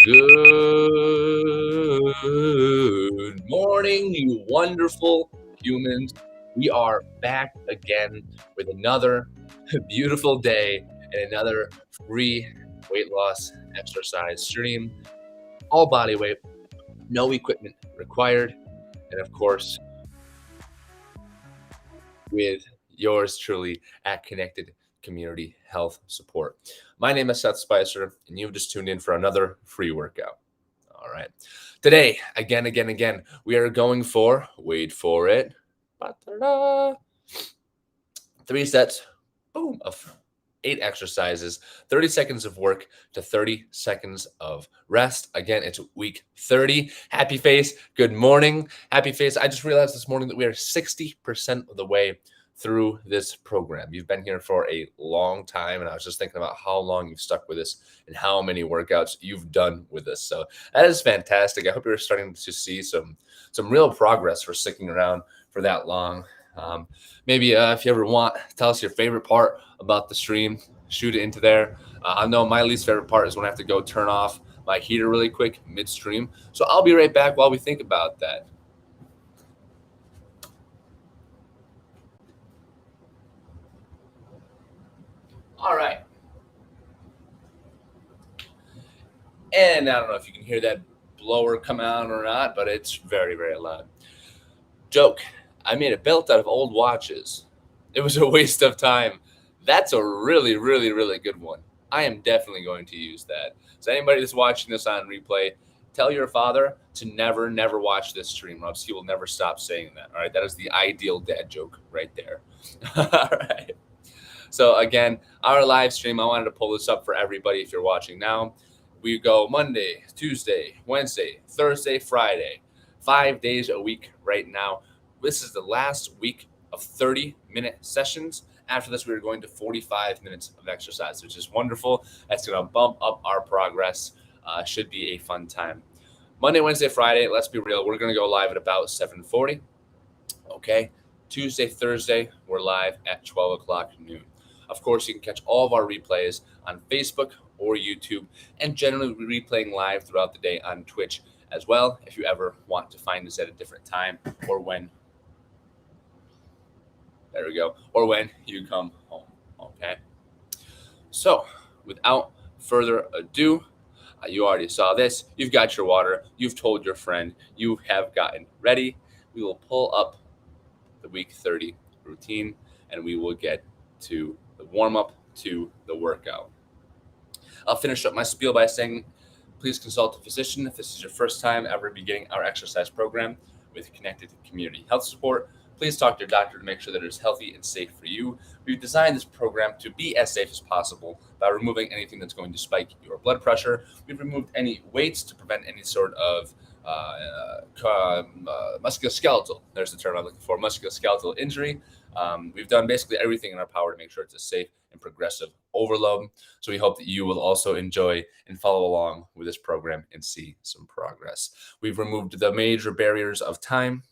Good morning, you wonderful humans. We are back again with another beautiful day and another free weight loss exercise stream. All body weight, no equipment required. And of course, with yours truly at Connected Community Health Support. My name is Seth Spicer, and you've just tuned in for another free workout. All right. Today, again, we are going for, wait for it, ba-da-da, 3 sets, boom, of 8 exercises, 30 seconds of work to 30 seconds of rest. Again, it's week 30. Happy face. Good morning. Happy face. I just realized this morning that we are 60% of the way through this program. You've been here for a long time, and I was just thinking about how long you've stuck with us and how many workouts you've done with us. So that is fantastic. I hope you're starting to see some real progress for sticking around for that long. Maybe if you ever want, tell us your favorite part about the stream. Shoot it into there. I know my least favorite part is when I have to go turn off my heater really quick midstream. So I'll be right back while we think about that. All right. And I don't know if you can hear that blower come out or not, but it's very, very loud. Joke. I made a belt out of old watches. It was a waste of time. That's a really, really, really good one. I am definitely going to use that. So anybody that's watching this on replay, tell your father to never, never watch this stream, or else he will never stop saying that. All right. That is the ideal dad joke right there. All right. So again, our live stream, I wanted to pull this up for everybody if you're watching now. We go Monday, Tuesday, Wednesday, Thursday, Friday, 5 days a week right now. This is the last week of 30-minute sessions. After this, we're going to 45 minutes of exercise, which is wonderful. That's going to bump up our progress. Should be a fun time. Monday, Wednesday, Friday, let's be real. We're going to go live at about 7:40. Okay. Tuesday, Thursday, we're live at 12 o'clock noon. Of course, you can catch all of our replays on Facebook or YouTube, and generally we're replaying live throughout the day on Twitch as well, if you ever want to find us at a different time or when. There we go. Or when you come home. Okay. So, without further ado, you already saw this. You've got your water. You've told your friend. You have gotten ready. We will pull up the week 30 routine, and we will get to the warm up to the workout. I'll finish up my spiel by saying, please consult a physician if this is your first time ever beginning our exercise program with Connected Community Health Support. Please talk to your doctor to make sure that it is healthy and safe for you. We've designed this program to be as safe as possible by removing anything that's going to spike your blood pressure. We've removed any weights to prevent any sort of musculoskeletal, there's the term I'm looking for, musculoskeletal injury. We've done basically everything in our power to make sure it's a safe and progressive overload. So we hope that you will also enjoy and follow along with this program and see some progress. We've removed the major barriers of time,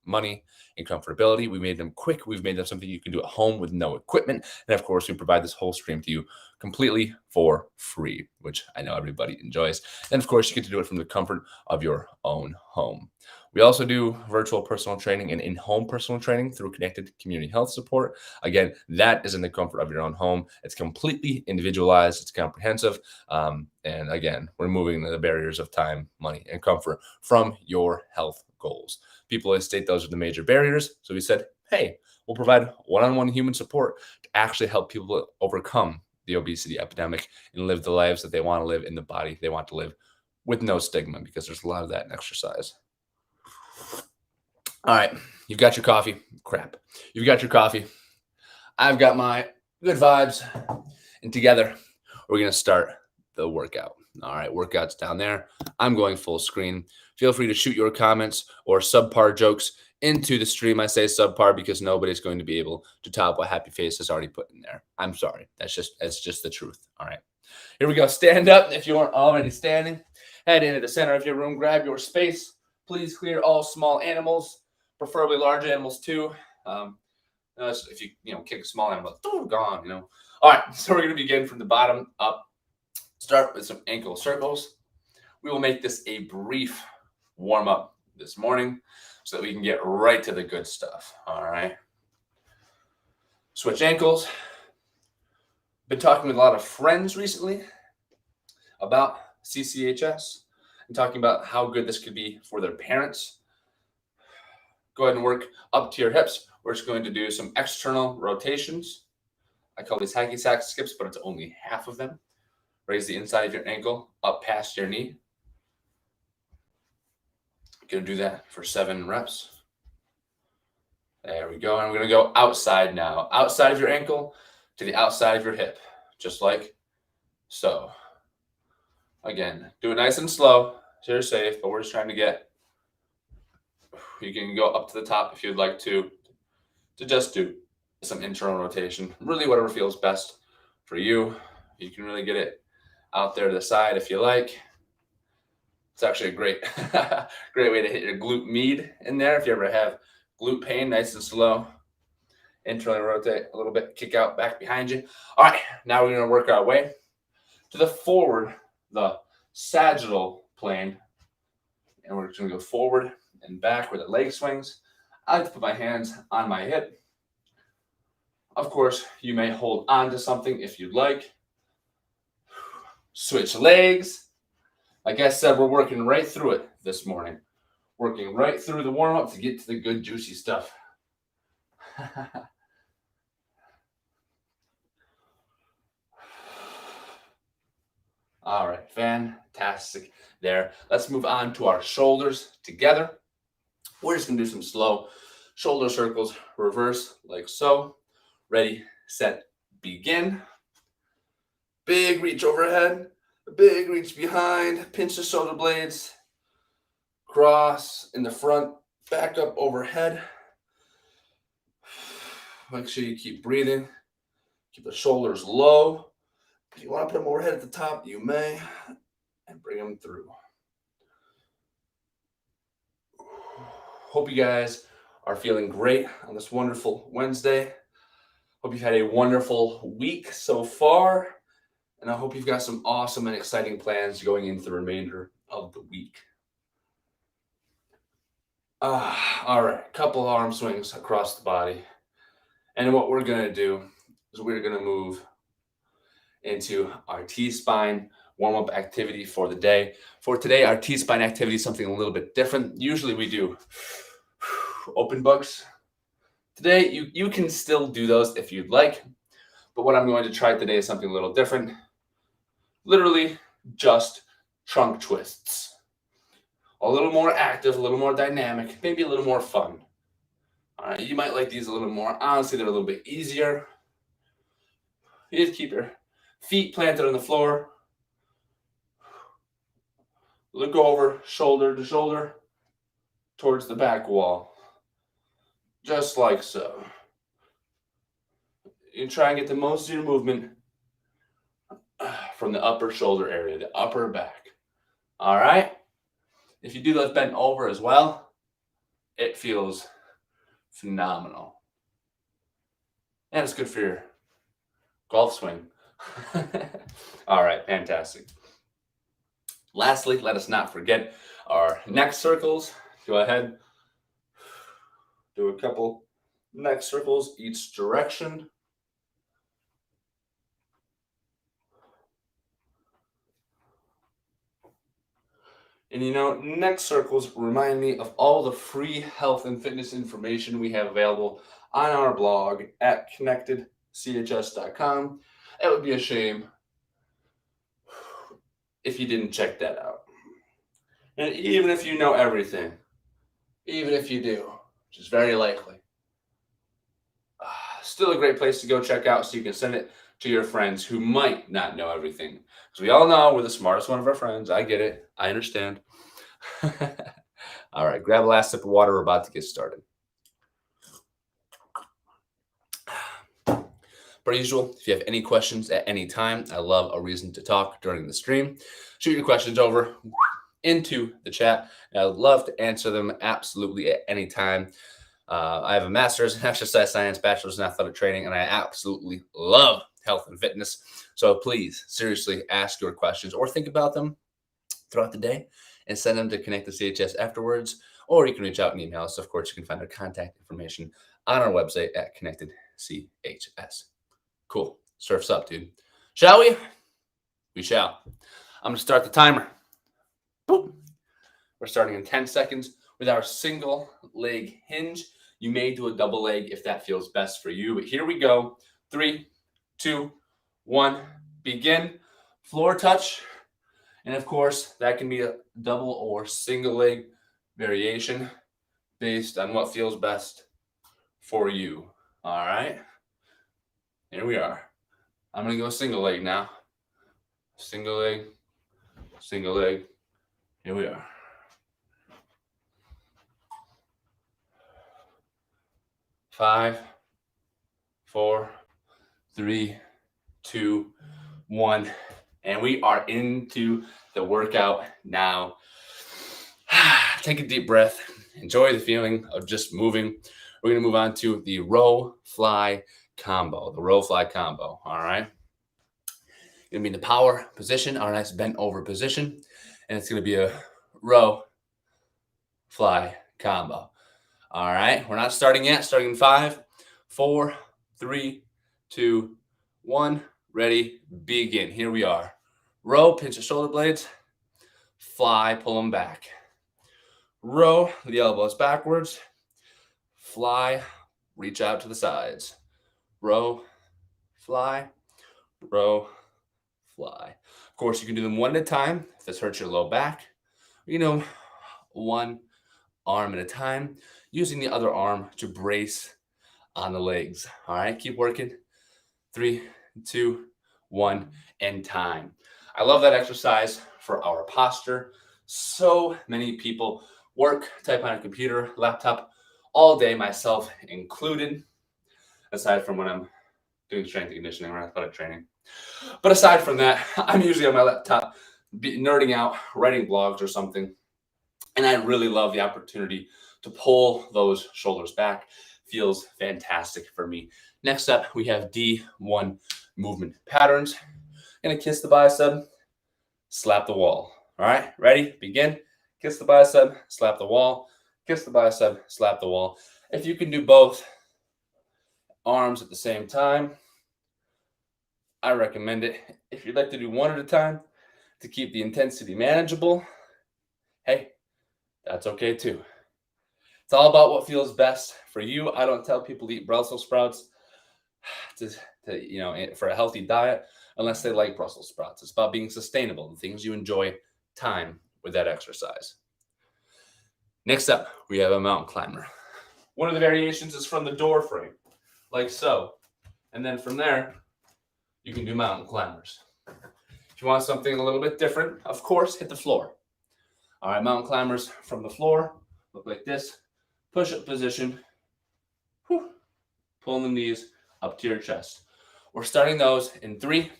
money, and comfortability. We made them quick. We've made them something you can do at home with no equipment. And of course, we provide this whole stream to you completely for free, which I know everybody enjoys. And of course, you get to do it from the comfort of your own home. We also do virtual personal training and in-home personal training through Connected Community Health Support. Again, that is in the comfort of your own home. It's completely individualized. It's comprehensive. And again, removing the barriers of time, money, and comfort from your health goals. People always state those are the major barriers. So we said, hey, we'll provide one-on-one human support to actually help people overcome the obesity epidemic and live the lives that they want to live in the body they want to live with no stigma, because there's a lot of that in exercise. All right, you've got your coffee. Crap. You've got your coffee. I've got my good vibes. And together, we're going to start the workout. All right, workout's down there. I'm going full screen. Feel free to shoot your comments or subpar jokes into the stream. I say subpar because nobody's going to be able to top what Happy Face has already put in there. I'm sorry. That's just the truth. All right. Here we go. Stand up if you aren't already standing. Head into the center of your room. Grab your space. Please clear all small animals, preferably large animals too. If you kick a small animal, gone. All right. So we're going to begin from the bottom up. Start with some ankle circles. we will make this a brief warm-up this morning so that we can get right to the good stuff. All right. Switch ankles. Been talking with a lot of friends recently about CCHS and talking about how good this could be for their parents. Go ahead and work up to your hips. We're just going to do some external rotations. I call these hacky sack skips, but it's only half of them. Raise the inside of your ankle up past your knee. Going to do that for 7 reps. There we go. And we're going to go outside now. Outside of your ankle to the outside of your hip, just like so. Again, do it nice and slow so you're safe, but we're just trying to get, you can go up to the top if you'd like to just do some internal rotation. Really whatever feels best for you. You can really get it out there to the side if you like. It's actually a great, great way to hit your glute med in there. If you ever have glute pain, nice and slow. Internally rotate a little bit, kick out back behind you. All right, now we're going to work our way to the forward, the sagittal plane. And we're just going to go forward and back where the leg swings. I like to put my hands on my hip. Of course, you may hold on to something if you'd like. Switch legs. Like I said, we're working right through it this morning. Working right through the warm-up to get to the good, juicy stuff. All right, fantastic there. Let's move on to our shoulders together. We're just going to do some slow shoulder circles, reverse like so. Ready, set, begin. Big reach overhead, big reach behind, pinch the shoulder blades, cross in the front, back up overhead. Make sure you keep breathing. Keep the shoulders low. If you want to put them overhead at the top, you may, and bring them through. Hope you guys are feeling great on this wonderful Wednesday. Hope you've had a wonderful week so far, and I hope you've got some awesome and exciting plans going into the remainder of the week. All right, a couple arm swings across the body. And what we're going to do is we're going to move into our T-spine warm-up activity for the day. For today, our T-spine activity is something a little bit different. Usually we do open books. Today, you can still do those if you'd like, but what I'm going to try today is something a little different. Literally just trunk twists. A little more active, a little more dynamic, maybe a little more fun. All right, you might like these a little more. Honestly, they're a little bit easier. You just keep your feet planted on the floor. Look over shoulder to shoulder towards the back wall. Just like so. You try and get the most of your movement from the upper shoulder area, the upper back. All right? If you do those bent over as well, it feels phenomenal. And it's good for your golf swing. All right, fantastic. Lastly, let us not forget our neck circles. Go ahead. Do a couple neck circles each direction. And you know, neck circles remind me of all the free health and fitness information we have available on our blog at connectedchs.com. It would be a shame if you didn't check that out. And even if you know everything, even if you do, which is very likely, still a great place to go check out so you can send it to your friends who might not know everything. Because we all know we're the smartest one of our friends. I get it. I understand. All right, grab a last sip of water. We're about to get started. Per usual, if you have any questions at any time, I love a reason to talk during the stream. Shoot your questions over into the chat. And I'd love to answer them absolutely at any time. I have a master's in exercise science, bachelor's in athletic training, and I absolutely love health and fitness. So please, seriously, ask your questions or think about them throughout the day and send them to Connect the CHS afterwards, or you can reach out and email us. Of course, you can find our contact information on our website at Connected CHS. Cool. Surf's up, dude. Shall we? We shall. I'm going to start the timer. Boop. We're starting in 10 seconds with our single leg hinge. You may do a double leg if that feels best for you, but here we go. 3, 2, 1, begin. Floor touch. And of course, that can be a double or single leg variation based on what feels best for you. All right. Here we are. I'm going to go single leg now. Single leg, single leg. Here we are. 5, 4, 3, 2, 1. And we are into the workout now. Take a deep breath. Enjoy the feeling of just moving. We're going to move on to the row fly combo. The row fly combo. All right. Going to be in the power position, our nice bent over position. And it's going to be a row fly combo. All right. We're not starting yet. Starting in 5, 4, 3, 2, 1. Ready, begin. Here we are. Row, pinch the shoulder blades. Fly, pull them back. Row, the elbows backwards. Fly, reach out to the sides. Row, fly, row, fly. Of course, you can do them one at a time if this hurts your low back. One arm at a time, using the other arm to brace on the legs. All right, keep working. 3, 2, 1, and time. I love that exercise for our posture. So many people work, type on a computer, laptop all day, myself included, aside from when I'm doing strength and conditioning or athletic training. But aside from that, I'm usually on my laptop nerding out, writing blogs or something. And I really love the opportunity to pull those shoulders back. Feels fantastic for me. Next up, we have D1 movement patterns. Gonna kiss the bicep, slap the wall. All right, ready? Begin. Kiss the bicep, slap the wall. Kiss the bicep, slap the wall. If you can do both arms at the same time, I recommend it. If you'd like to do one at a time to keep the intensity manageable, hey, that's okay too. It's all about what feels best for you. I don't tell people to eat Brussels sprouts for a healthy diet unless they like Brussels sprouts. It's about being sustainable and things you enjoy time with that exercise. Next up, we have a mountain climber. One of the variations is from the door frame, like so. And then from there, you can do mountain climbers. If you want something a little bit different, of course, hit the floor. All right, mountain climbers from the floor look like this. Push-up position. Pulling the knees up to your chest. We're starting those in 3,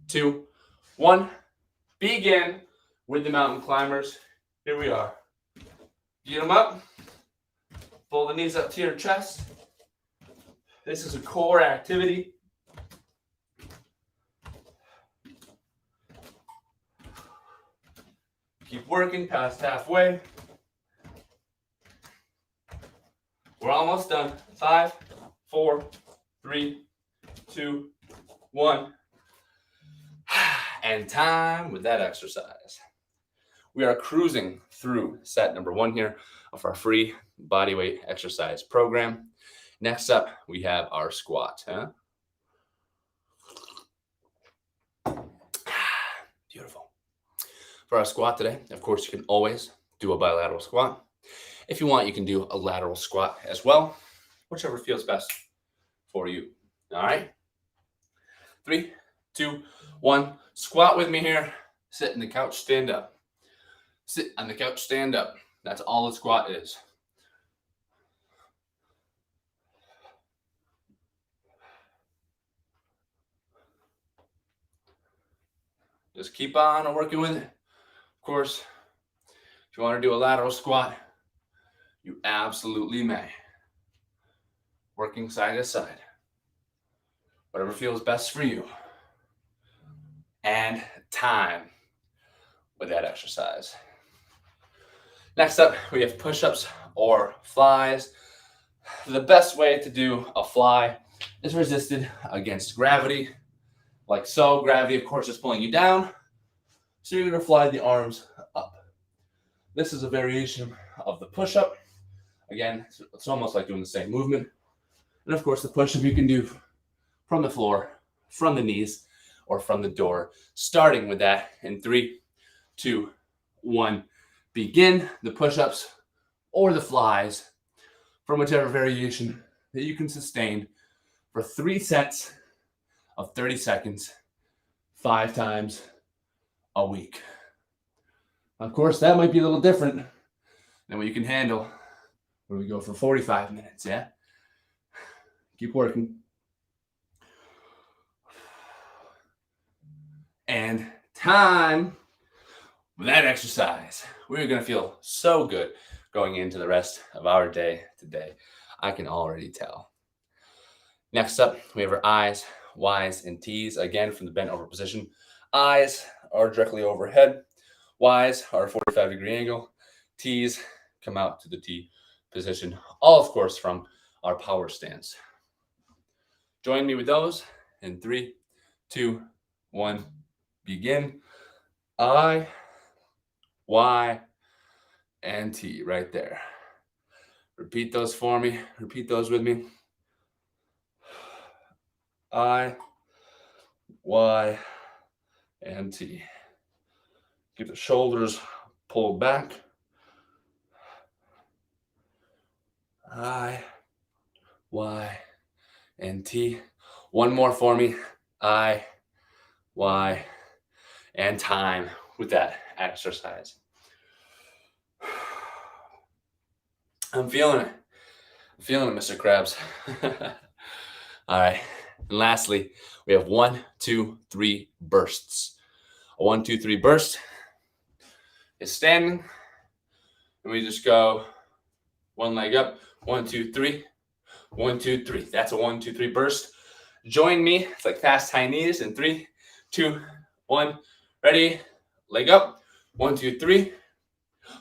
2, 1. Begin with the mountain climbers. Here we are. Get them up. Pull the knees up to your chest. This is a core activity. Keep working past halfway. We're almost done. 5, 4, 3, 2, 1. And time with that exercise. We are cruising through set number 1 here of our free bodyweight exercise program. Next up, we have our squat. Beautiful. For our squat today, of course, you can always do a bilateral squat. If you want, you can do a lateral squat as well, whichever feels best for you. All right. 3, 2, 1. Squat with me here. Sit in the couch, stand up. Sit on the couch, stand up. That's all a squat is. Just keep on working with it. Of course, if you want to do a lateral squat, you absolutely may. Working side to side. Whatever feels best for you. And time. with that exercise. Next up, we have push-ups or flies. The best way to do a fly is resisted against gravity, like so. Gravity, of course, is pulling you down, so you're going to fly the arms up. This is a variation of the push-up. Again, it's almost like doing the same movement. And of course, the push-up you can do from the floor, from the knees, or from the door, starting with that in 3, 2, 1. Begin the push-ups or the flies from whichever variation that you can sustain for 3 sets of 30 seconds, 5 times a week. Of course, that might be a little different than what you can handle when we go for 45 minutes, yeah? Keep working. And time with that exercise. We're going to feel so good going into the rest of our day today. I can already tell. Next up, we have our I's, Y's, and T's. Again, from the bent over position. I's are directly overhead. Y's are a 45-degree angle. T's come out to the T position. All, of course, from our power stance. Join me with those in 3, 2, 1. Begin. I, Y, and T right there. Repeat those for me. Repeat those with me. I, Y, and T. Keep the shoulders pulled back. I, Y, and T. One more for me. I, Y, and time with that exercise. I'm feeling it. I'm feeling it, Mr. Krabs. All right. And lastly, we have 1, 2, 3 bursts. A 1, 2, 3 burst is standing. And we just go one leg up. 1, 2, 3. 1, 2, 3. That's a 1, 2, 3 burst. Join me. It's like fast high knees in 3, 2, 1. Ready? Leg up. 1, 2, 3.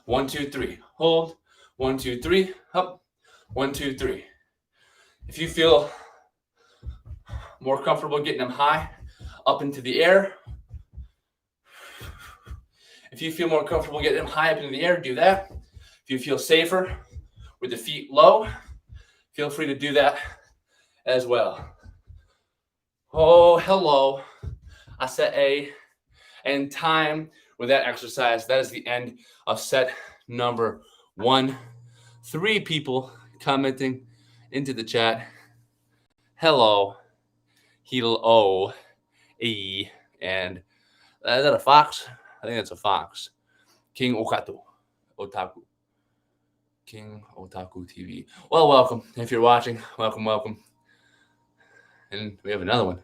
1, 2, 3. Hold. 1, 2, 3. Up. 1, 2, 3. If you feel more comfortable getting them high, up into the air. If you feel more comfortable getting them high up into the air, do that. If you feel safer with the feet low, feel free to do that as well. Oh, hello. I said A. And time with that exercise. That is the end of set number 1. 3 people commenting into the chat. Hello. Hello. E. And is that a fox? I think that's a fox. King Okatu. Otaku. King Otaku TV. Well, welcome. If you're watching, welcome, welcome. And we have another one.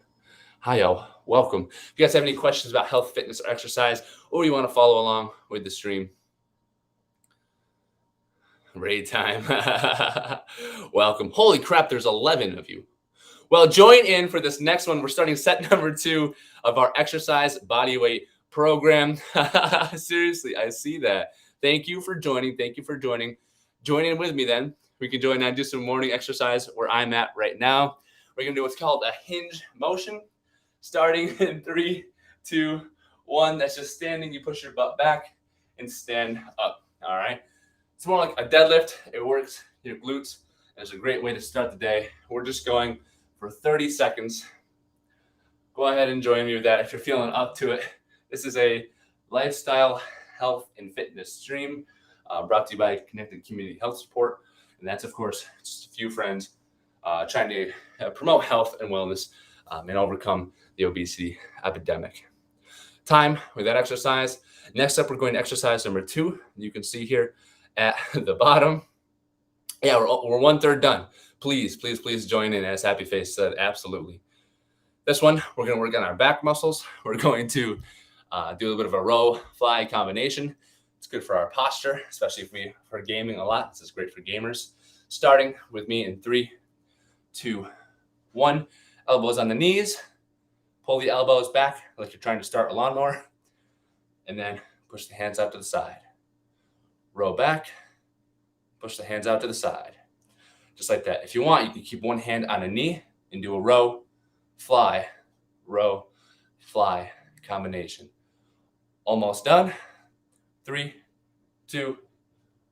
Hi, y'all. Welcome. If you guys have any questions about health, fitness, or exercise, or you want to follow along with the stream, raid time. Welcome. Holy crap, there's 11 of you. Well, join in for this next one. We're starting set number 2 of our exercise bodyweight program. Seriously, I see that. Thank you for joining. Thank you for joining. Join in with me then. We can join and do some morning exercise where I'm at right now. We're going to do what's called a hinge motion. Starting in 3, 2, 1. That's just standing. You push your butt back and stand up. All right. It's more like a deadlift. It works your glutes. It's a great way to start the day. We're just going for 30 seconds. Go ahead and join me with that if you're feeling up to it. This is a lifestyle, health, and fitness stream brought to you by Connected Community Health Support. And that's, of course, just a few friends trying to promote health and wellness and overcome the obesity epidemic. Time with that exercise. Next up, we're going to exercise number 2. You can see here at the bottom. Yeah, we're 1/3 done. Please, please, please join in, as Happy Face said. Absolutely. This one, we're going to work on our back muscles. We're going to do a little bit of a row fly combination. It's good for our posture, especially if we're gaming a lot. This is great for gamers. Starting with me in 3, 2, 1. Elbows on the knees. Pull the elbows back like you're trying to start a lawnmower. And then push the hands out to the side. Row back, push the hands out to the side. Just like that. If you want, you can keep one hand on a knee and do a row, fly combination. Almost done. 3, 2,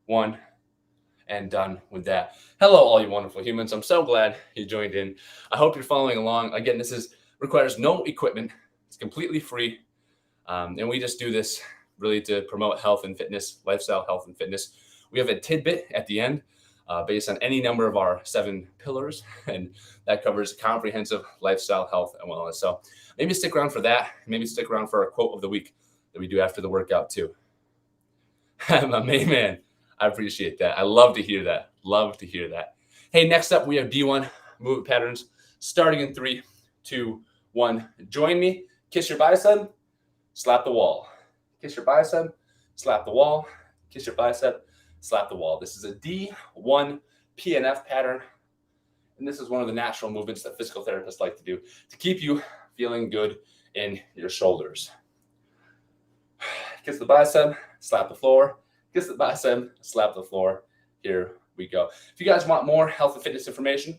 1, and done with that. Hello, all you wonderful humans. I'm so glad you joined in. I hope you're following along. Again, this requires no equipment. It's completely free. And we just do this really to promote health and fitness, lifestyle health and fitness. We have a tidbit at the end based on any number of our 7 pillars, and that covers comprehensive lifestyle health and wellness. So maybe stick around for that. Maybe stick around for our quote of the week that we do after the workout too. My main man, I appreciate that. I love to hear that. Love to hear that. Hey, next up we have D1 movement patterns starting in 3, 2, 1. Join me. Kiss your bicep, slap the wall. Kiss your bicep, slap the wall. Kiss your bicep, slap the wall. This is a D1 Pnf pattern. And this is one of the natural movements that physical therapists like to do to keep you feeling good in your shoulders. Kiss the bicep, slap the floor. Kiss the bicep, slap the floor. Here we go. If you guys want more health and fitness information,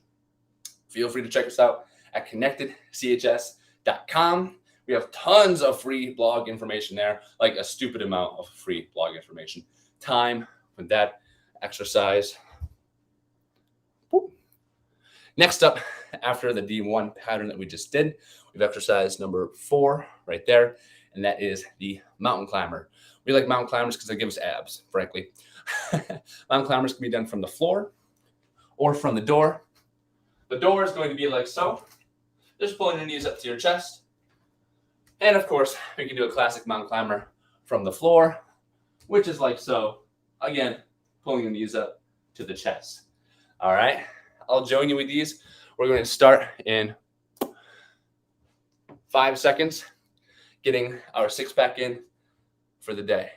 feel free to check us out at connectedchs.com. We have tons of free blog information there, like a stupid amount of free blog information. Time with that exercise. Boop. Next up, after the D1 pattern that we just did, we have exercise number 4 right there, and that is the mountain climber. We like mountain climbers because they give us abs, frankly. Mountain climbers can be done from the floor or from the door. The door is going to be like so. Just pulling your knees up to your chest. And of course, we can do a classic mountain climber from the floor, which is like so. Again, pulling your knees up to the chest. All right, I'll join you with these. We're going to start in 5 seconds, getting our 6-pack in for the day.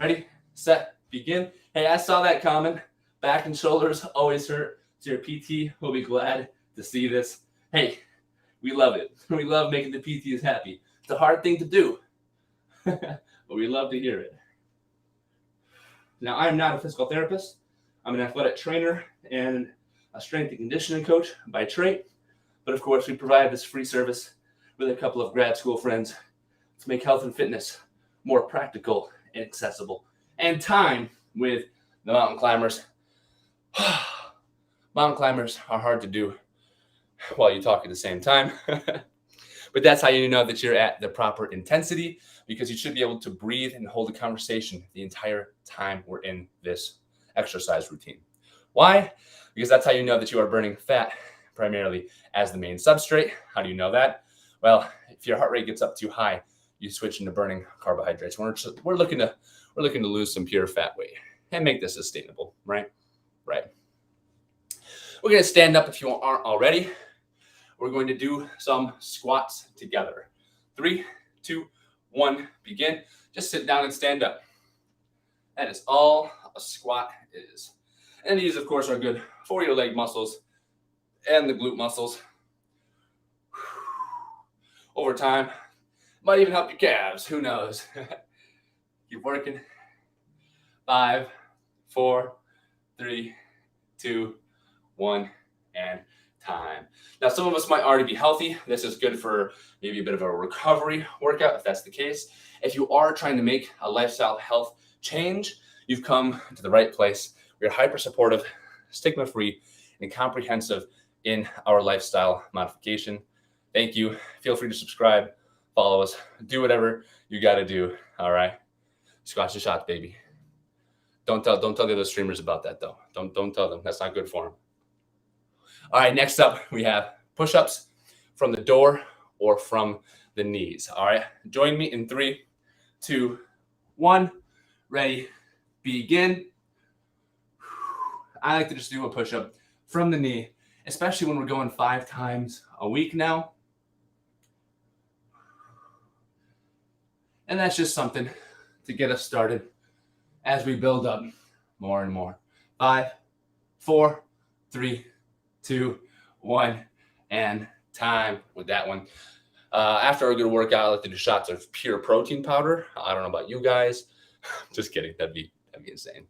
Ready, set, begin. Hey, I saw that comment. Back and shoulders always hurt. So your PT will be glad to see this. Hey, we love it. We love making the PTs happy. It's a hard thing to do, but we love to hear it. Now, I'm not a physical therapist. I'm an athletic trainer and a strength and conditioning coach by trade. But of course, we provide this free service with a couple of grad school friends to make health and fitness more practical and accessible. And time with the mountain climbers. Mountain climbers are hard to do while you talk at the same time. But that's how you know that you're at the proper intensity, because you should be able to breathe and hold a conversation the entire time we're in this exercise routine. Why? Because that's how you know that you are burning fat primarily as the main substrate. How do you know that? Well, if your heart rate gets up too high, you switch into burning carbohydrates. We're looking to lose some pure fat weight and make this sustainable, right? Right. We're going to stand up if you aren't already. We're going to do some squats together. 3, 2, 1, begin. Just sit down and stand up. That is all a squat is. And these, of course, are good for your leg muscles and the glute muscles. Over time, might even help your calves. Who knows? Keep working. 5, 4, 3, 2, 1, and time. Now, some of us might already be healthy. This is good for maybe a bit of a recovery workout, if that's the case. If you are trying to make a lifestyle health change, you've come to the right place. We're hyper supportive, stigma-free, and comprehensive in our lifestyle modification. Thank you. Feel free to subscribe, follow us, do whatever you got to do. All right. Squash the shots, baby. Don't tell the other streamers about that, though. Don't tell them. That's not good for them. All right, next up, we have push-ups from the door or from the knees. All right, join me in 3, 2, 1. Ready, begin. I like to just do a push-up from the knee, especially when we're going 5 times a week now. And that's just something to get us started as we build up more and more. 5, 4, 3, 2, 1, and time with that one. After a good workout, I like to do shots of pure protein powder. I don't know about you guys. Just kidding. That'd be insane.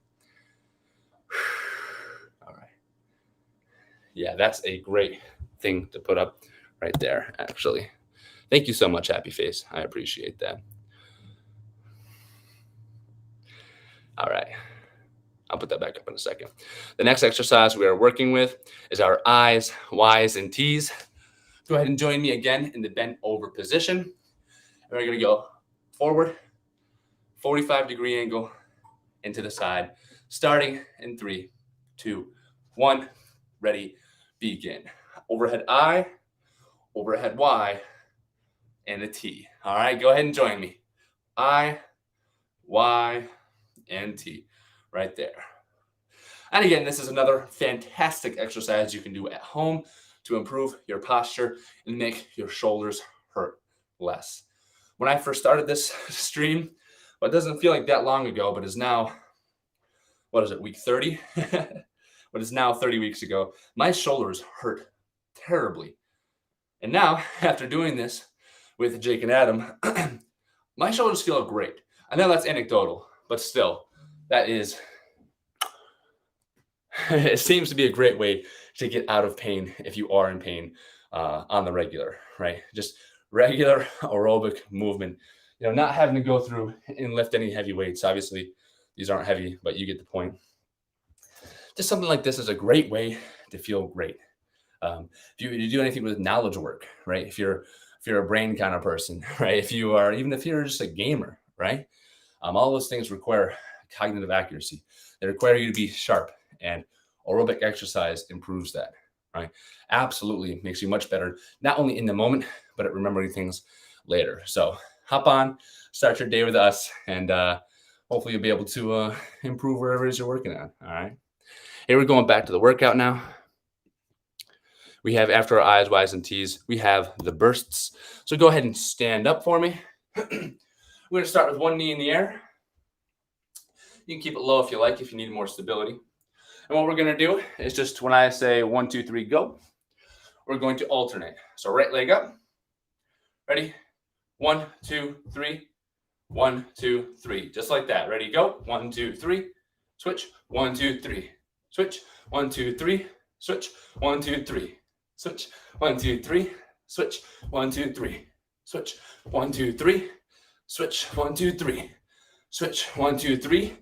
All right. Yeah, that's a great thing to put up right there, actually. Thank you so much, Happy Face. I appreciate that. All right. I'll put that back up in a second. The next exercise we are working with is our I's, Y's, and T's. Go ahead and join me again in the bent over position. And we're going to go forward, 45-degree angle, into the side, starting in 3, 2, 1. Ready, begin. Overhead I, overhead Y, and a T. All right, go ahead and join me. I, Y, and T. Right there. And again, this is another fantastic exercise you can do at home to improve your posture and make your shoulders hurt less. When I first started this stream, well, it doesn't feel like that long ago, but is now, what is it, week 30? But it's now 30 weeks ago. My shoulders hurt terribly. And now, after doing this with Jake and Adam, my shoulders feel great. I know that's anecdotal, but still, that is, it seems to be a great way to get out of pain if you are in pain on the regular, right? Just regular aerobic movement, not having to go through and lift any heavy weights. Obviously, these aren't heavy, but you get the point. Just something like this is a great way to feel great. If you do anything with knowledge work, right? If you're a brain kind of person, right? Even if you're just a gamer, right? All those things require cognitive accuracy. They require you to be sharp, and aerobic exercise improves that, right? Absolutely makes you much better, not only in the moment, but at remembering things later. So hop on, start your day with us, and hopefully you'll be able to improve wherever it is you're working on, all right? Here we're going back to the workout now. We have, after our I's, Y's, and T's, we have the bursts. So go ahead and stand up for me. We're going to start with one knee in the air. You can keep it low if you like, if you need more stability. And what we're going to do is just when I say 1, 2, 3, go, we're going to alternate. So right leg up. Ready? 1, 2, 3. 1, 2, 3. Just like that. Ready? Go. 1, 2, 3. Switch. 1, 2, 3. Switch. 1, 2, 3. Switch. 1, 2, 3. Switch. 1, 2, 3. Switch. 1, 2, 3. Switch. 1, 2, 3. Switch. 1, 2, 3. Switch. 1, 2, 3.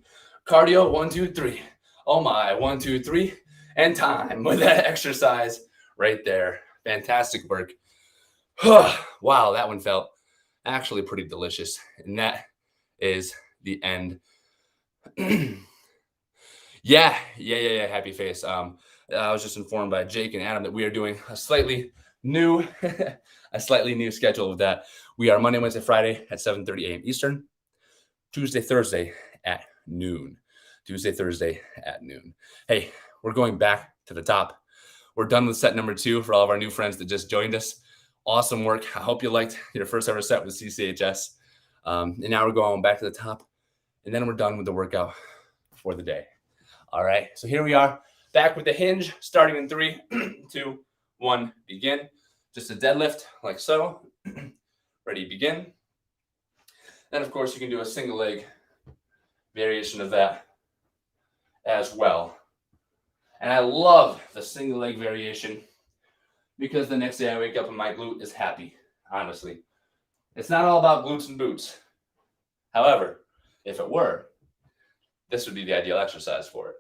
Cardio. 1, 2, 3. Oh my. 1, 2, 3. And time with that exercise right there. Fantastic work. Wow, that one felt actually pretty delicious. And that is the end. Yeah. Happy face. I was just informed by Jake and Adam that we are doing a slightly new schedule of that. We are Monday, Wednesday, Friday at 7:30 a.m. Eastern. Tuesday, Thursday at noon. Hey, we're going back to the top. We're done with set number 2 for all of our new friends that just joined us. Awesome work. I hope you liked your first ever set with CCHS. And now we're going back to the top. And then we're done with the workout for the day. All right. So here we are. Back with the hinge, starting in 3, 2, 1, begin. Just a deadlift, like so. Ready, begin. Then, of course, you can do a single leg variation of that as well. And I love the single leg variation because the next day I wake up and my glute is happy, honestly. It's not all about glutes and boots. However, if it were, this would be the ideal exercise for it.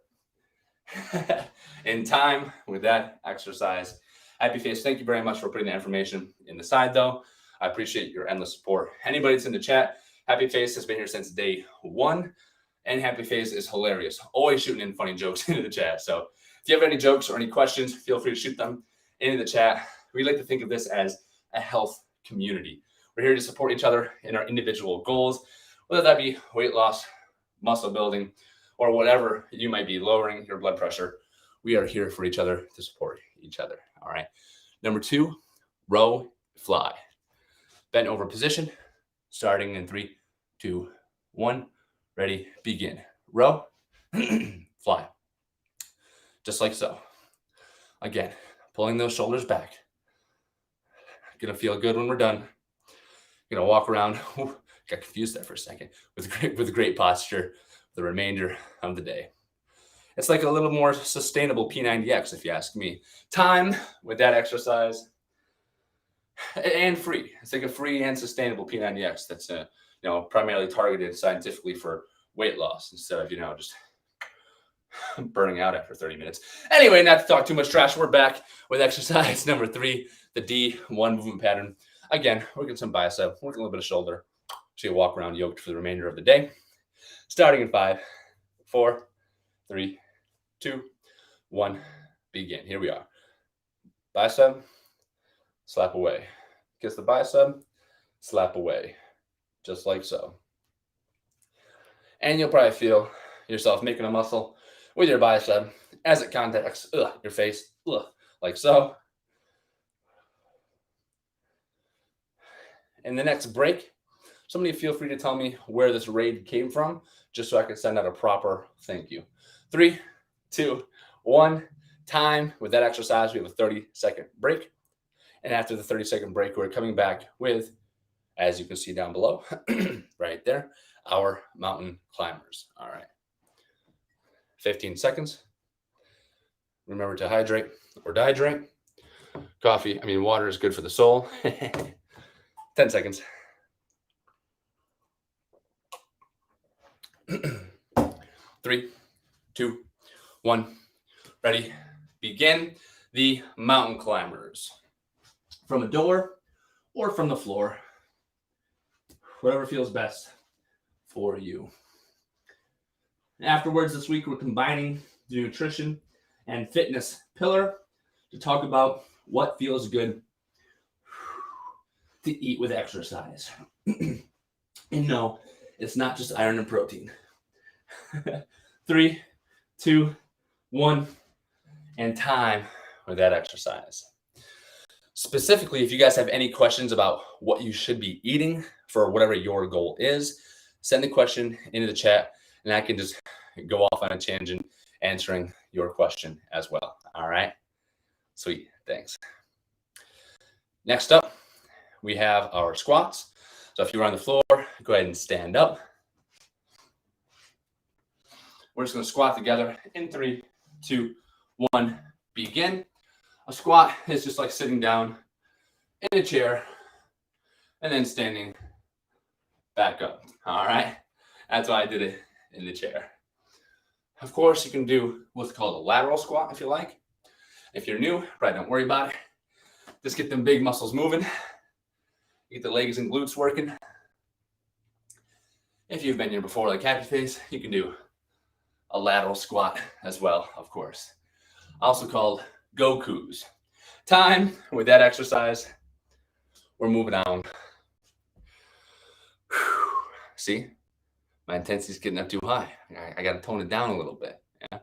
In time with that exercise. Happy face, thank you very much for putting the information in the side, though. I appreciate your endless support. Anybody that's in the chat, Happy face has been here since day 1, and Happy face is hilarious, always shooting in funny jokes into the chat. So if you have any jokes or any questions, feel free to shoot them into the chat. We like to think of this as a health community. We're here to support each other in our individual goals, whether that be weight loss, muscle building, or whatever you might be, lowering your blood pressure. We are here for each other to support each other. All right. Number 2, row, fly. Bent over position, starting in 3, 2, 1. Ready, begin. Row, fly. Just like so. Again, pulling those shoulders back. Gonna feel good when we're done. You're gonna walk around. Got confused there for a second. With great posture the remainder of the day. It's like a little more sustainable P90X, if you ask me. Time with that exercise, and free. It's like a free and sustainable P90X that's primarily targeted scientifically for weight loss instead of just burning out after 30 minutes. Anyway, not to talk too much trash, we're back with exercise number 3, the D1 movement pattern. Again, working some bicep, working a little bit of shoulder. So you walk around yoked for the remainder of the day. Starting in 5, 4, 3, 2, 1, begin. Here we are. Bicep, slap away. Kiss the bicep, slap away. Just like so. And you'll probably feel yourself making a muscle with your bicep as it contacts your face, like so. In the next break, somebody feel free to tell me where this raid came from, just so I can send out a proper thank you. 3, 2, 1, time. With that exercise, we have a 30-second break. And after the 30-second break, we're coming back with, as you can see down below, right there, our mountain climbers. All right. 15 seconds. Remember to hydrate or dehydrate. Water is good for the soul. 10 seconds. 3, 2, 1. Ready? Begin the mountain climbers. From a door or from the floor. Whatever feels best for you. Afterwards this week, we're combining the nutrition and fitness pillar to talk about what feels good to eat with exercise. And no, it's not just iron and protein. 3, 2, 1, and time with that exercise. Specifically, if you guys have any questions about what you should be eating for whatever your goal is, send the question into the chat and I can just go off on a tangent answering your question as well. All right. Sweet. Thanks. Next up, we have our squats. So if you're on the floor, go ahead and stand up. We're just going to squat together in 3, 2, 1, begin. A squat is just like sitting down in a chair and then standing back up. All right. That's why I did it in the chair. Of course, you can do what's called a lateral squat if you like. If you're new, probably don't worry about it. Just get them big muscles moving. Get the legs and glutes working. If you've been here before, like Happy Face, you can do a lateral squat as well, of course. Also called Goku's. Time with that exercise. We're moving on. See, my intensity is getting up too high. I got to tone it down a little bit. Yeah.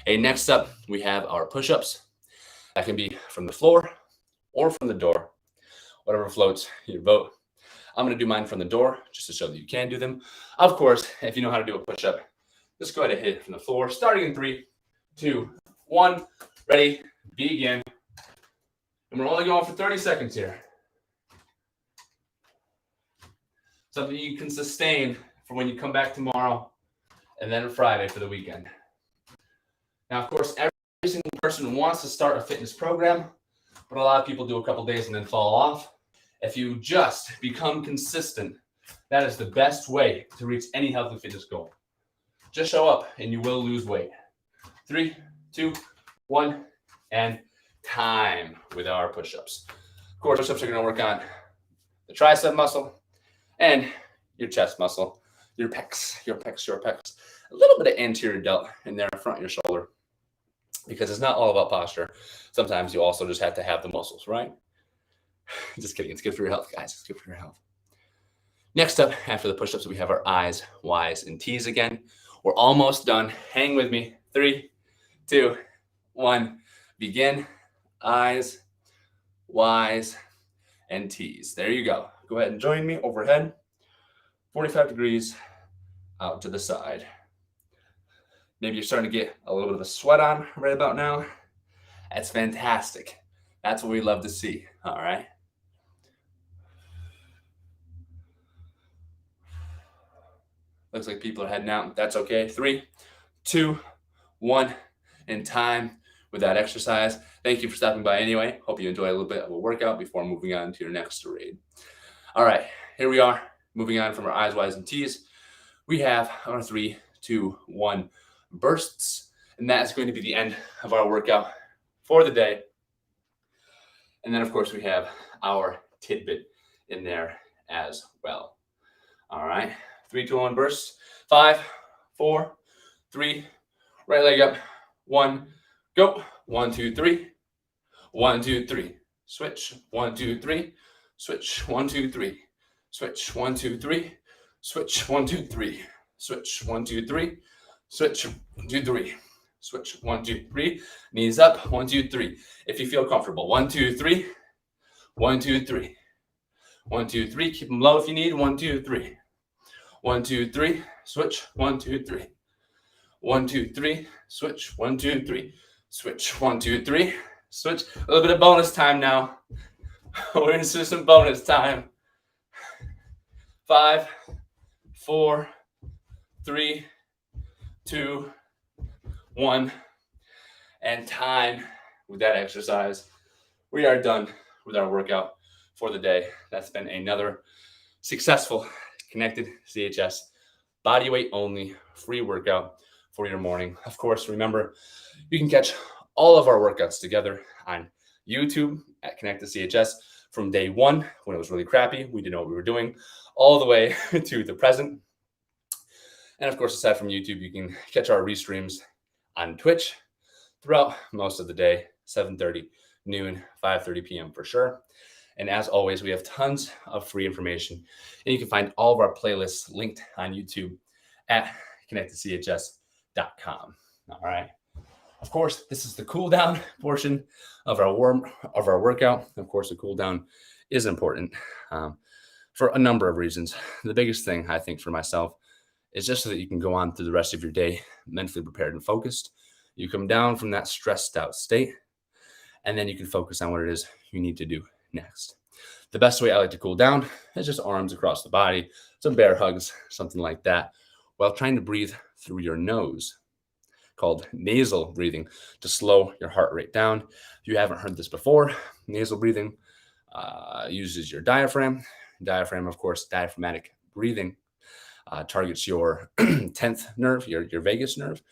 Hey, next up, we have our push-ups. That can be from the floor or from the door. Whatever floats your boat. I'm going to do mine from the door just to show that you can do them. Of course, if you know how to do a push-up, just go ahead and hit it from the floor. Starting in 3, 2, 1. Ready? Begin. And we're only going for 30 seconds here. Something you can sustain for when you come back tomorrow and then Friday for the weekend. Now, of course, every single person wants to start a fitness program, but a lot of people do a couple days and then fall off. If you just become consistent, that is the best way to reach any health and fitness goal. Just show up and you will lose weight. 3, 2, 1, and time with our push-ups. Of course, push-ups are going to work on the tricep muscle and your chest muscle, your pecs. A little bit of anterior delt in there in front of your shoulder, because it's not all about posture. Sometimes you also just have to have the muscles, right? Just kidding. It's good for your health, guys. It's good for your health. Next up, after the push-ups, we have our I's, Y's, and T's again. We're almost done. Hang with me. 3, 2, 1. Begin. I's, Y's, and T's. There you go. Go ahead and join me overhead. 45 degrees out to the side. Maybe you're starting to get a little bit of a sweat on right about now. That's fantastic. That's what we love to see. All right. Looks like people are heading out. That's okay. 3, 2, 1, and time with that exercise. Thank you for stopping by anyway. Hope you enjoy a little bit of a workout before moving on to your next raid. All right, here we are. Moving on from our eyes, Ys, and Ts. We have our 3, 2, 1 bursts. And that's going to be the end of our workout for the day. And then, of course, we have our tidbit in there as well. All right, 3, 2, 1 bursts. 5, 4, 3, right leg up. 1, go. 1, 2, 3. 1, 2, 3. Switch. 1, 2, 3. Switch. 1, 2, 3. Switch. 1, 2, 3. Switch. 1, 2, 3. Switch. 1, 2, 3. Switch. 1, 2, 3. Switch. 1, 2, 3. Knees up. 1, 2, 3. If you feel comfortable. 1, 2, 3. 1, 2, 3. 1, 2, 3. Keep them low if you need. 1, 2, 3. 1, 2, 3. Switch. 1, 2, 3. 1, 2, 3. Switch. 1, 2, 3. Switch. 1, 2, 3. Switch. A little bit of bonus time now. We're into some bonus time. 5, 4, 3, 2, 1, and time with that exercise. We are done with our workout for the day. That's been another successful Connected CHS body weight only free workout for your morning. Of course, remember, you can catch all of our workouts together on YouTube at Connected CHS from day one when it was really crappy. We didn't know what we were doing, all the way to the present. And of course, aside from YouTube, you can catch our restreams on Twitch throughout most of the day, 7:30, noon, 5:30 p.m. for sure. And as always, we have tons of free information. And you can find all of our playlists linked on YouTube at connectedchs.com. All right. Of course, this is the cool down portion of our workout. Of course, the cool down is important for a number of reasons. The biggest thing, I think, for myself is just so that you can go on through the rest of your day mentally prepared and focused. You come down from that stressed out state, and then you can focus on what it is you need to do next. The best way I like to cool down is just arms across the body, some bear hugs, something like that, while trying to breathe through your nose, called nasal breathing, to slow your heart rate down. If you haven't heard this before, nasal breathing uses your diaphragm. Diaphragm, of course, diaphragmatic breathing targets your 10th nerve, your vagus nerve.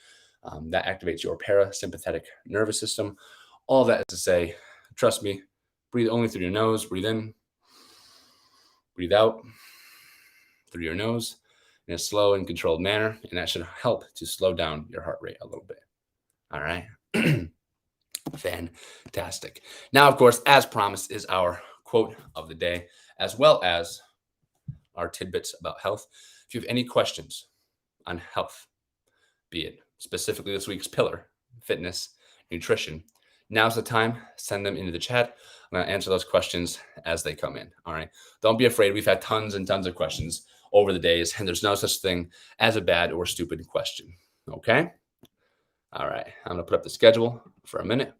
That activates your parasympathetic nervous system. All that is to say, trust me, breathe only through your nose. Breathe in, breathe out through your nose in a slow and controlled manner, and that should help to slow down your heart rate a little bit. All right. Fantastic. Now, of course, as promised, is our quote of the day, as well as our tidbits about health. If you have any questions on health, be it specifically this week's pillar, fitness, nutrition, now's the time. Send them into the chat. I'm going to answer those questions as they come in. All right. Don't be afraid. We've had tons and tons of questions over the days, and there's no such thing as a bad or stupid question. Okay. All right. I'm going to put up the schedule for a minute.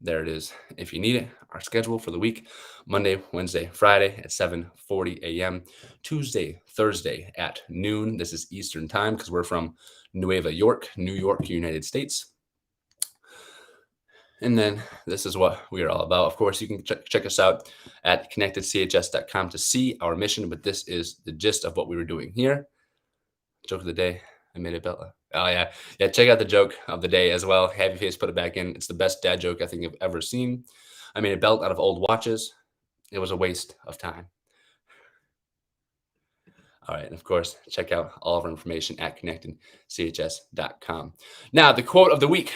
There it is. If you need it, our schedule for the week: Monday, Wednesday, Friday at 7:40 a.m. Tuesday, Thursday at noon. This is Eastern time because we're from Nueva York, New York, United States. And then this is what we are all about. Of course, you can check us out at connectedchs.com to see our mission, but this is the gist of what we were doing here. Joke of the day. I made it, Bella. Oh, yeah. Yeah, check out the joke of the day as well. Happy face, put it back in. It's the best dad joke I think I've ever seen. I made a belt out of old watches. It was a waste of time. All right. And of course, check out all of our information at connectedchs.com. Now, the quote of the week: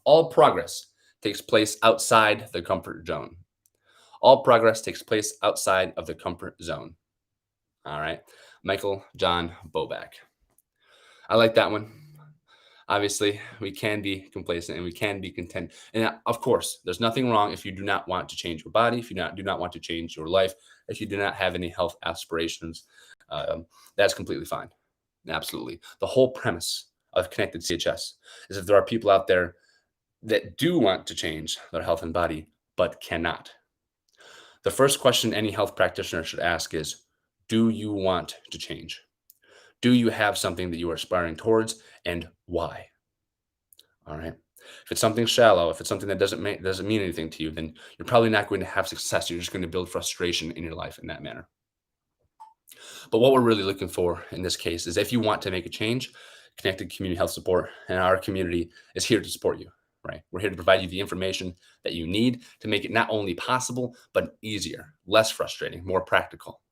all progress takes place outside the comfort zone. All progress takes place outside of the comfort zone. All right. Michael John Boback. I like that one. Obviously, we can be complacent and we can be content. And of course, there's nothing wrong if you do not want to change your body, if you do not want to change your life, if you do not have any health aspirations. That's completely fine. Absolutely. The whole premise of Connected CHS is if there are people out there that do want to change their health and body, but cannot. The first question any health practitioner should ask is, Do you want to change? Do you have something that you are aspiring towards, and why? All right. If it's something shallow, if it's something that doesn't mean anything to you, then you're probably not going to have success. You're just going to build frustration in your life in that manner. But what we're really looking for in this case is if you want to make a change, Connected Community Health Support and our community is here to support you, right? We're here to provide you the information that you need to make it not only possible, but easier, less frustrating, more practical.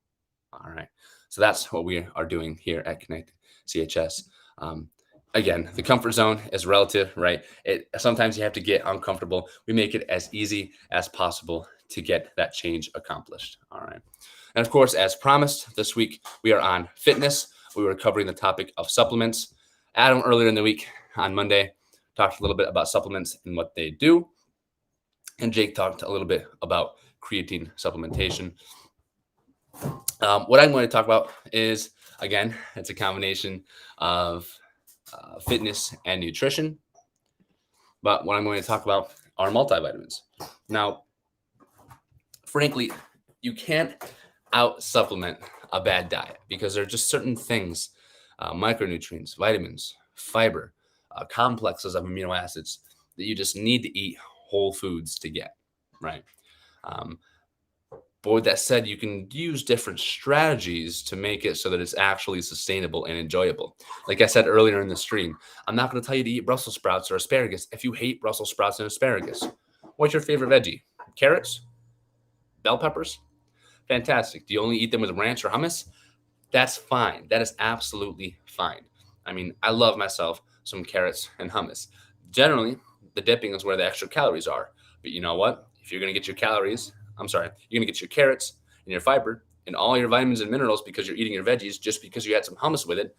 All right. So that's what we are doing here at Connected CHS. Again, the comfort zone is relative, right? Sometimes you have to get uncomfortable. We make it as easy as possible to get that change accomplished. All right. And of course, as promised, this week we are on fitness. We were covering the topic of supplements. Adam, earlier in the week on Monday, talked a little bit about supplements and what they do. And Jake talked a little bit about creatine supplementation. What I'm going to talk about is, again, it's a combination of fitness and nutrition. But what I'm going to talk about are multivitamins. Now, frankly, you can't out supplement a bad diet because there are just certain things, micronutrients, vitamins, fiber, complexes of amino acids that you just need to eat whole foods to get, right? But with that said, you can use different strategies to make it so that it's actually sustainable and enjoyable. Like I said earlier in the stream, I'm not going to tell you to eat Brussels sprouts or asparagus if you hate Brussels sprouts and asparagus. What's your favorite veggie? Carrots? Bell peppers? Fantastic. Do you only eat them with ranch or hummus? That's fine. That is absolutely fine. I mean, I love myself some carrots and hummus. Generally, the dipping is where the extra calories are. But you know what? If you're going to get your you're going to get your carrots and your fiber and all your vitamins and minerals because you're eating your veggies just because you had some hummus with it.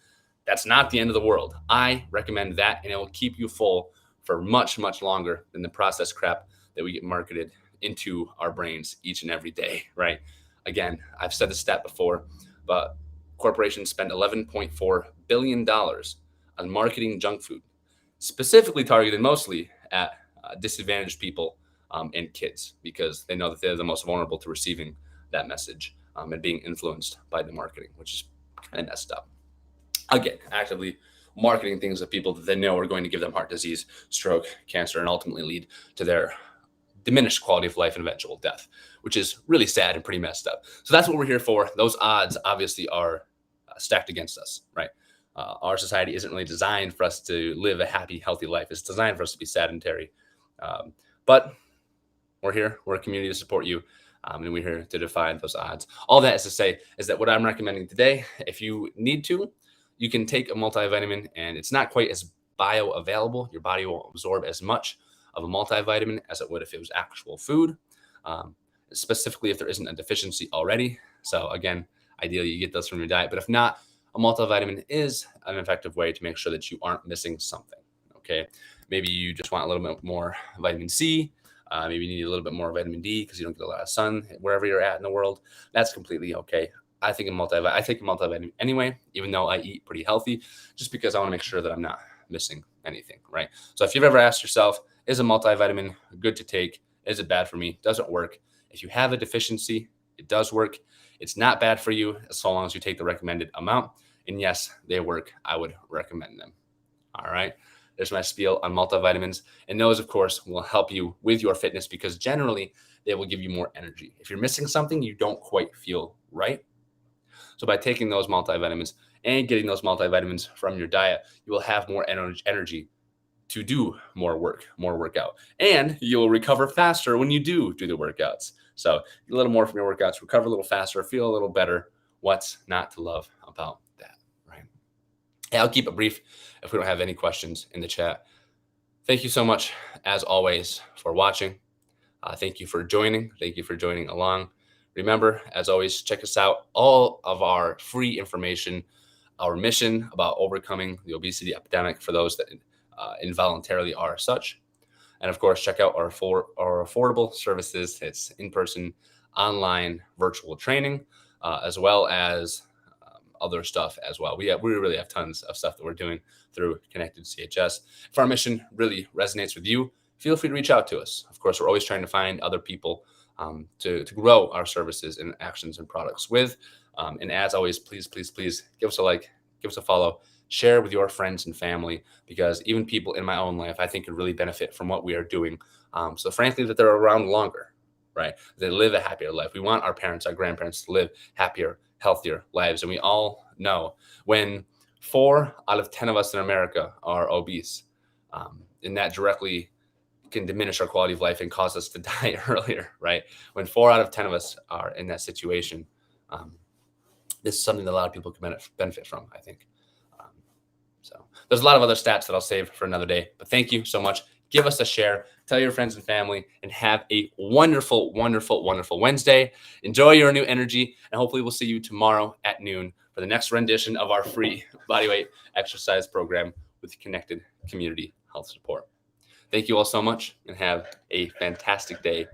That's not the end of the world. I recommend that, and it will keep you full for much, much longer than the processed crap that we get marketed into our brains each and every day, right? Again, I've said this stat before, but corporations spend $11.4 billion on marketing junk food, specifically targeted mostly at disadvantaged people and kids, because they know that they're the most vulnerable to receiving that message and being influenced by the marketing, which is kind of messed up. Again, actively marketing things to people that they know are going to give them heart disease, stroke, cancer, and ultimately lead to their diminished quality of life and eventual death, which is really sad and pretty messed up. So that's what we're here for. Those odds obviously are stacked against us, right? Our society isn't really designed for us to live a happy, healthy life. It's designed for us to be sedentary. But we're here. We're a community to support you. And we're here to defy those odds. All that is to say is that what I'm recommending today, if you need to, you can take a multivitamin, and it's not quite as bioavailable. Your body won't absorb as much of a multivitamin as it would if it was actual food, specifically if there isn't a deficiency already. So again, ideally you get those from your diet. But if not, a multivitamin is an effective way to make sure that you aren't missing something. Okay, maybe you just want a little bit more vitamin C. Maybe you need a little bit more vitamin D because you don't get a lot of sun wherever you're at in the world. That's completely okay. I take a multivitamin anyway, even though I eat pretty healthy, just because I want to make sure that I'm not missing anything, right? So if you've ever asked yourself, is a multivitamin good to take? Is it bad for me? Does it work? If you have a deficiency, it does work. It's not bad for you as long as you take the recommended amount. And yes, they work. I would recommend them. All right. There's my spiel on multivitamins. And those, of course, will help you with your fitness because generally they will give you more energy. If you're missing something, you don't quite feel right. So by taking those multivitamins and getting those multivitamins from your diet, you will have more energy to do more workout. And you'll recover faster when you do the workouts. So a little more from your workouts, recover a little faster, feel a little better. What's not to love about that, right? Hey, I'll keep it brief if we don't have any questions in the chat. Thank you so much, as always, for watching. Thank you for joining. Thank you for joining along. Remember, as always, check us out. All of our free information, our mission about overcoming the obesity epidemic for those that involuntarily are such. And of course, check out our affordable services. It's in-person, online, virtual training, as well as other stuff as well. We really have tons of stuff that we're doing through Connected CHS. If our mission really resonates with you, feel free to reach out to us. Of course, we're always trying to find other people to grow our services and actions and products with. And as always, please, please, please give us a like, give us a follow, share with your friends and family, because even people in my own life, I think, could really benefit from what we are doing. So frankly, that they're around longer, right? They live a happier life. We want our parents, our grandparents to live happier, healthier lives. And we all know when 4 out of 10 of us in America are obese, and that directly can diminish our quality of life and cause us to die earlier, right? When 4 out of 10 of us are in that situation, this is something that a lot of people can benefit from, I think. So there's a lot of other stats that I'll save for another day, but thank you so much. Give us a share, tell your friends and family, and have a wonderful, wonderful, wonderful Wednesday. Enjoy your new energy, and hopefully we'll see you tomorrow at noon for the next rendition of our free bodyweight exercise program with connected community health support. Thank you all so much, and have a fantastic day.